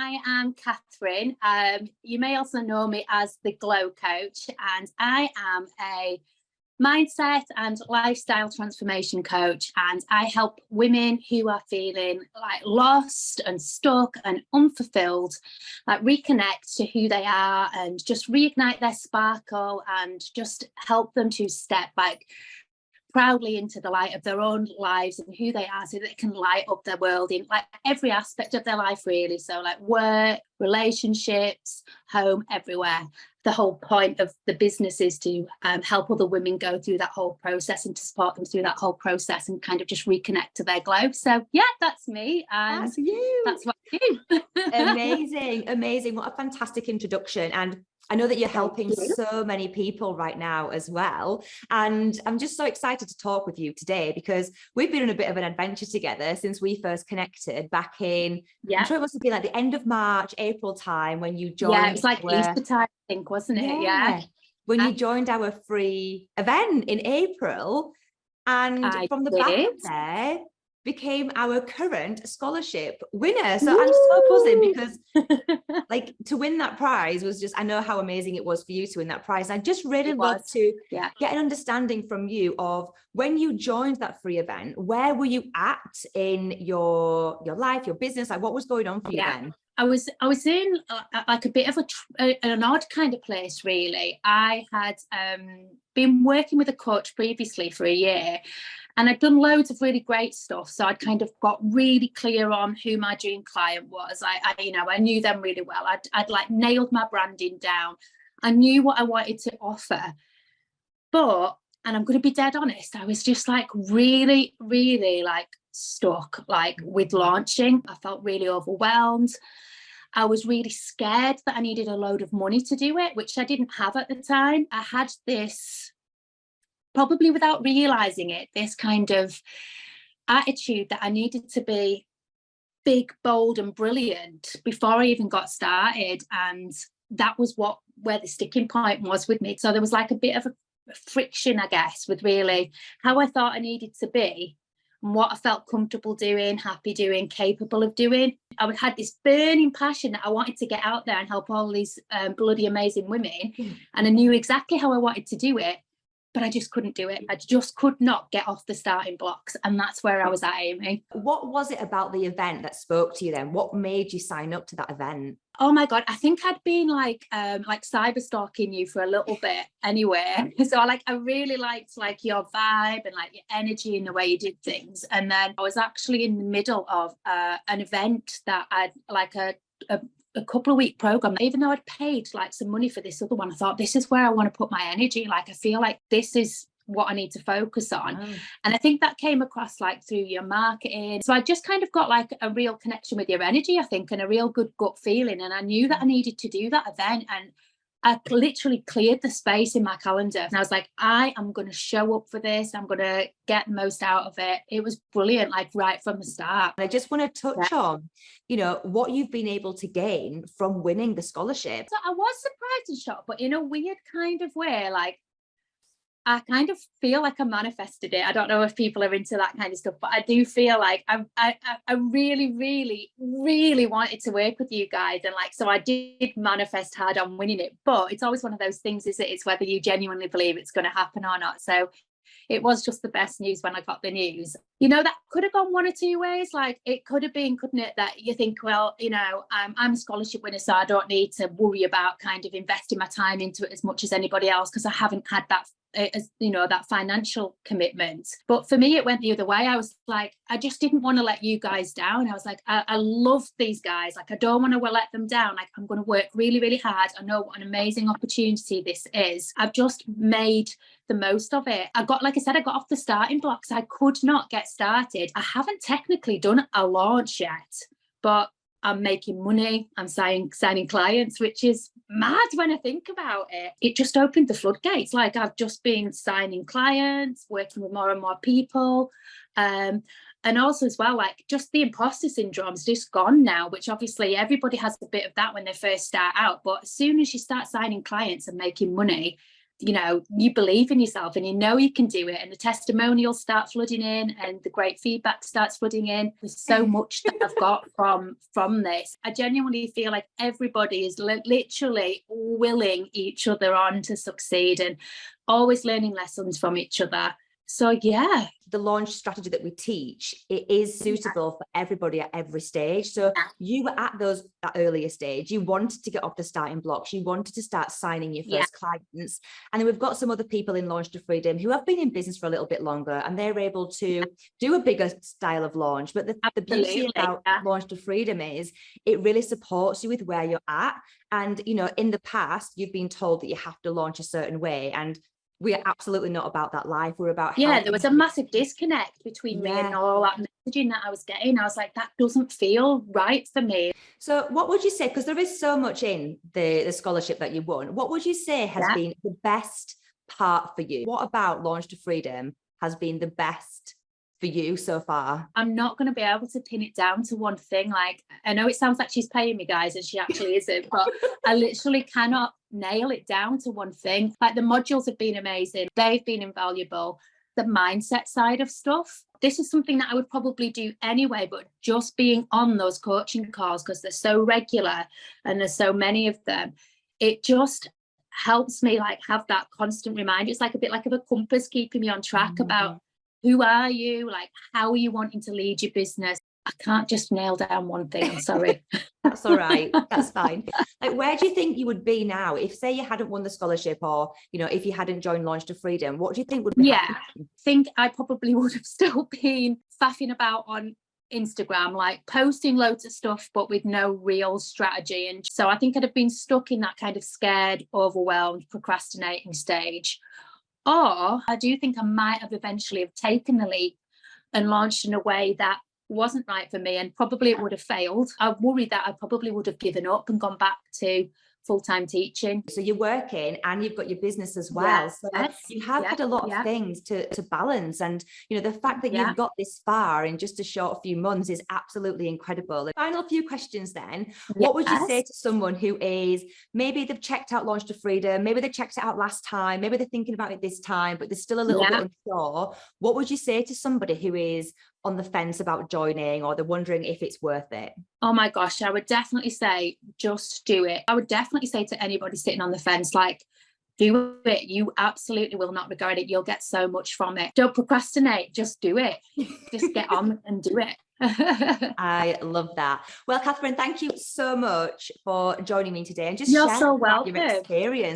I am Catherine. You may also know me as the Glow Coach, and I am a mindset and lifestyle transformation coach, and I help women who are feeling like lost and stuck and unfulfilled like reconnect to who they are and just reignite their sparkle and just help them to step back proudly into the light of their own lives and who they are, so that they can light up their world in like every aspect of their life, really. So like work, relationships, home, everywhere. The whole point of the business is to help other women go through that whole process and to support them through that whole process and kind of just reconnect to their glow. So yeah, that's me. And that's you. That's what I do. Amazing. What a fantastic introduction. And I know that you're helping so many people right now as well. And I'm just so excited to talk with you today because we've been on a bit of an adventure together since we first connected back in, I'm sure it must have been like the end of March, April time when you joined. Yeah, it was like Easter time, I think, wasn't it? Yeah. When you joined our free event in April. And from the back of there, became our current scholarship winner. So I'm so buzzing because like to win that prize was just, I know how amazing it was for you to win that prize. I just really love to get an understanding from you of when you joined that free event, where were you at in your life, your business? Like what was going on for you then? I was in like a bit of an odd kind of place, really. I had been working with a coach previously for a year, and I'd done loads of really great stuff. So I'd kind of got really clear on who my dream client was. I knew them really well. I'd like nailed my branding down. I knew what I wanted to offer. But, and I'm going to be dead honest, I was just like really, really like stuck like with launching. I felt really overwhelmed. I was really scared that I needed a load of money to do it, which I didn't have at the time. I had this, probably without realizing it, this kind of attitude that I needed to be big, bold and brilliant before I even got started. And that was where the sticking point was with me. So there was like a bit of a friction, I guess, with really how I thought I needed to be and what I felt comfortable doing, happy doing, capable of doing. I had this burning passion that I wanted to get out there and help all these bloody amazing women. And I knew exactly how I wanted to do it, but I just couldn't do it. I just could not get off the starting blocks. And that's where I was at, Amy. What was it about the event that spoke to you then? What made you sign up to that event? Oh my God, I think I'd been like cyber stalking you for a little bit anyway. So I really liked like your vibe and like your energy and the way you did things. And then I was actually in the middle of an event that I'd like a couple of week program. Even though I'd paid like some money for this other one, I thought this is where I want to put my energy. Like I feel like this is what I need to focus on. And I think that came across like through your marketing. So I just kind of got like a real connection with your energy, I think, and a real good gut feeling. And I knew that I needed to do that event. And I literally cleared the space in my calendar. And I was like, I am going to show up for this. I'm going to get the most out of it. It was brilliant, like right from the start. I just want to touch on, what you've been able to gain from winning the scholarship. So I was surprised and shocked, but in a weird kind of way, like, I kind of feel like I manifested it. I don't know if people are into that kind of stuff, but I do feel like I really, really, really wanted to work with you guys. And like, so I did manifest hard on winning it, but it's always one of those things, is it? It's whether you genuinely believe it's going to happen or not. So it was just the best news when I got the news. That could have gone one or two ways. Like it could have been, couldn't it, that you think, well, I'm a scholarship winner, so I don't need to worry about kind of investing my time into it as much as anybody else because I haven't had that, that financial commitment. But for me, it went the other way. I was like, I just didn't want to let you guys down. I was like, I love these guys. Like, I don't want to let them down. Like, I'm going to work really, really hard. I know what an amazing opportunity this is. I've just made the most of it. I got off the starting blocks. I could not get started. I haven't technically done a launch yet, but I'm making money. I'm signing clients, which is mad when I think about it. It just opened the floodgates. Like I've just been signing clients, working with more and more people. And also as well, like just the imposter syndrome's just gone now, which obviously everybody has a bit of that when they first start out. But as soon as you start signing clients and making money, you know, you believe in yourself and you know you can do it, and the testimonials start flooding in and the great feedback starts flooding in. There's so much that I've got from this. I genuinely feel like everybody is literally willing each other on to succeed and always learning lessons from each other. So yeah, the launch strategy that we teach, it is suitable for everybody at every stage. So you were at that earlier stage, you wanted to get off the starting blocks, you wanted to start signing your first clients. And then we've got some other people in Launch to Freedom who have been in business for a little bit longer, and they're able to do a bigger style of launch. But the beauty about Launch to Freedom is it really supports you with where you're at. And, you know, in the past, you've been told that you have to launch a certain way, and we are absolutely not about that life. We're about there was a massive disconnect between me and all that messaging that I was getting. I was like, that doesn't feel right for me. So what would you say, because there is so much in the scholarship that you won, what would you say has been the best part for you? What about Launch to Freedom has been the best for you so far? I'm not going to be able to pin it down to one thing. Like, I know it sounds like she's paying me, guys, and she actually isn't, but I literally cannot nail it down to one thing. Like, the modules have been amazing. They've been invaluable. The mindset side of stuff, this is something that I would probably do anyway, but just being on those coaching calls, because they're so regular and there's so many of them, it just helps me like have that constant reminder. It's like a bit like of a compass keeping me on track about who are you, like how are you wanting to lead your business. I can't just nail down one thing. I'm sorry. That's all right. That's fine. Like, where do you think you would be now if, say, you hadn't won the scholarship, or, you know, if you hadn't joined Launch to Freedom? What do you think would be happening? I think I probably would have still been faffing about on Instagram, like posting loads of stuff, but with no real strategy. And so I think I'd have been stuck in that kind of scared, overwhelmed, procrastinating stage. Or I do think I might have eventually have taken the leap and launched in a way that wasn't right for me, and probably it would have failed. I worry that I probably would have given up and gone back to full-time teaching. So you're working and you've got your business as well. So you have had a lot of things to balance. And, you know, the fact that you've got this far in just a short few months is absolutely incredible. Final few questions then. What would you say to someone who is, maybe they've checked out Launch to Freedom, maybe they checked it out last time, maybe they're thinking about it this time, but they're still a little bit unsure. What would you say to somebody who is on the fence about joining, or they're wondering if it's worth it? Oh my gosh, I would definitely say just do it. I would definitely say to anybody sitting on the fence, like, do it. You absolutely will not regret it. You'll get so much from it. Don't procrastinate, just do it. Just get on and do it. I love that. Well, Catherine, thank you so much for joining me today and just sharing your experience.